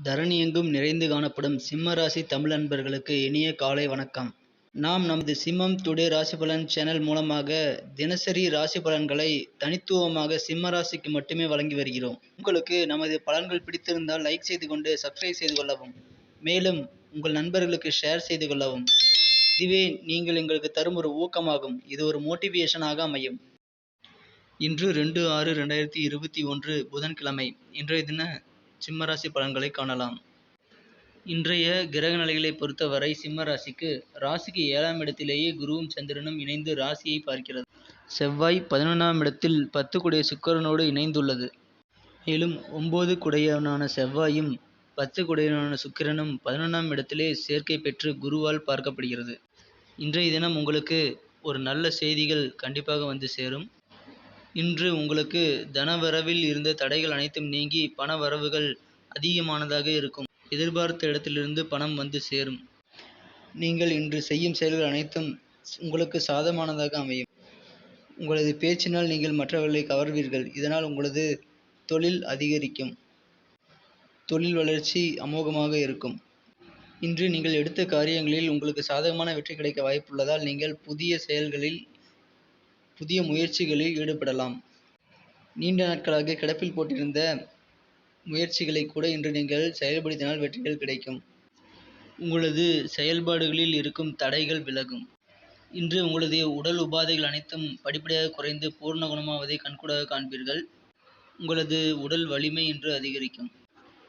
தரணியெங்கும் நிறைந்து காணப்படும் சிம்ம ராசி தமிழ் அன்பர்களுக்கு இனிய காலை வணக்கம். நாம் நமது சிம்மம் டுடே ராசி பலன் சேனல் மூலமாக தினசரி ராசி பலன்களை தனித்துவமாக சிம்ம ராசிக்கு மட்டுமே வழங்கி வருகிறோம். உங்களுக்கு நமது பலன்கள் பிடித்திருந்தால் லைக் செய்து கொண்டு சப்ஸ்கிரைப் செய்து கொள்ளவும், மேலும் உங்கள் நண்பர்களுக்கு ஷேர் செய்து கொள்ளவும். இதுவே நீங்கள் எங்களுக்கு தரும் ஒரு ஊக்கமாகும். இது ஒரு மோட்டிவேஷனாக அமையும். இன்று 2/6/2021 புதன்கிழமை. இன்றைய தின சிம்மராசி பலன்களை காணலாம். இன்றைய கிரக நிலைகளை பொறுத்தவரை சிம்ம ராசிக்கு 7ஆம் இடத்திலேயே குருவும் சந்திரனும் இணைந்து ராசியை பார்க்கிறது. செவ்வாய் 11ஆம் இடத்தில் 10 குடைய சுக்கிரனோடு இணைந்துள்ளது. மேலும் 9 குடையவனான செவ்வாயும் 10 குடையவனான சுக்கிரனும் 11ஆம் இடத்திலே சேர்க்கை பெற்று குருவால் பார்க்கப்படுகிறது. இன்றைய தினம் உங்களுக்கு ஒரு நல்ல செய்திகள் கண்டிப்பாக வந்து சேரும். இன்று உங்களுக்கு தனவரவில் இருந்த தடைகள் அனைத்தும் நீங்கி பண வரவுகள் அதிகமானதாக இருக்கும். எதிர்பார்த்த இடத்திலிருந்து பணம் வந்து சேரும். நீங்கள் இன்று செய்யும் செயல்கள் அனைத்தும் உங்களுக்கு சாதகமானதாக அமையும். உங்களது பேச்சினால் நீங்கள் மற்றவர்களை கவர்வீர்கள். இதனால் உங்களது தொழில் அதிகரிக்கும். தொழில் வளர்ச்சி அமோகமாக இருக்கும். இன்று நீங்கள் எடுத்த காரியங்களில் உங்களுக்கு சாதகமான வெற்றி கிடைக்க வாய்ப்புள்ளதால் நீங்கள் புதிய முயற்சிகளில் ஈடுபடலாம். நீண்ட நாட்களாக கிடப்பில் போட்டிருந்த முயற்சிகளை கூட இன்று நீங்கள் செயல்படுத்தினால் வெற்றிகள் கிடைக்கும். உங்களது செயல்பாடுகளில் இருக்கும் தடைகள் விலகும். இன்று உங்களது உடல் உபாதைகள் அனைத்தும் படிப்படியாக குறைந்து பூர்ண குணமாவதை கண்கூடாக காண்பீர்கள். உங்களது உடல் வலிமை இன்று அதிகரிக்கும்.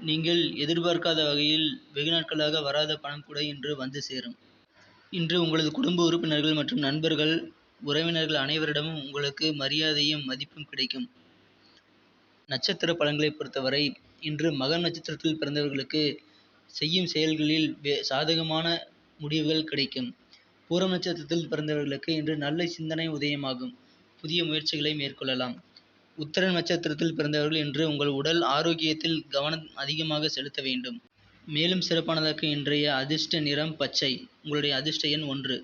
நீங்கள் எதிர்பார்க்காத வகையில் வெகு நாட்களாக வராத பணம் கூட இன்று வந்து சேரும். இன்று உங்களது குடும்ப உறுப்பினர்கள் மற்றும் நண்பர்கள், உறவினர்கள் அனைவரிடமும் உங்களுக்கு மரியாதையும் மதிப்பும் கிடைக்கும். நட்சத்திர பலன்களை பொறுத்தவரை இன்று மகம் நட்சத்திரத்தில் பிறந்தவர்களுக்கு செய்யும் செயல்களில் சாதகமான முடிவுகள் கிடைக்கும். பூரம் நட்சத்திரத்தில் பிறந்தவர்களுக்கு இன்று நல்ல சிந்தனை உதயமாகும். புதிய முயற்சிகளை மேற்கொள்ளலாம். உத்திர நட்சத்திரத்தில் பிறந்தவர்கள் இன்று உங்கள் உடல் ஆரோக்கியத்தில் கவனம் அதிகமாக செலுத்த வேண்டும். மேலும் சிறப்பானதாக இன்றைய அதிர்ஷ்ட நிறம் பச்சை. உங்களுடைய அதிர்ஷ்ட எண் 1.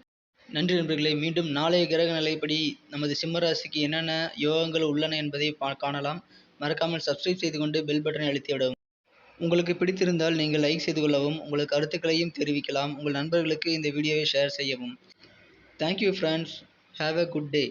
நன்றி நண்பர்களே. மீண்டும் நாளைய கிரக நிலைப்படி நமது சிம்ம ராசிக்கு என்னென்ன யோகங்கள் உள்ளன என்பதை காணலாம். மறக்காமல் சப்ஸ்கிரைப் செய்து கொண்டு பெல் பட்டனை அழுத்தி விடவும். உங்களுக்கு பிடித்திருந்தால் நீங்கள் லைக் செய்து கொள்ளவும், உங்கள் கருத்துக்களையும் தெரிவிக்கலாம். உங்கள் நண்பர்களுக்கு இந்த வீடியோவை ஷேர் செய்யவும். Thank you friends. Have a good day.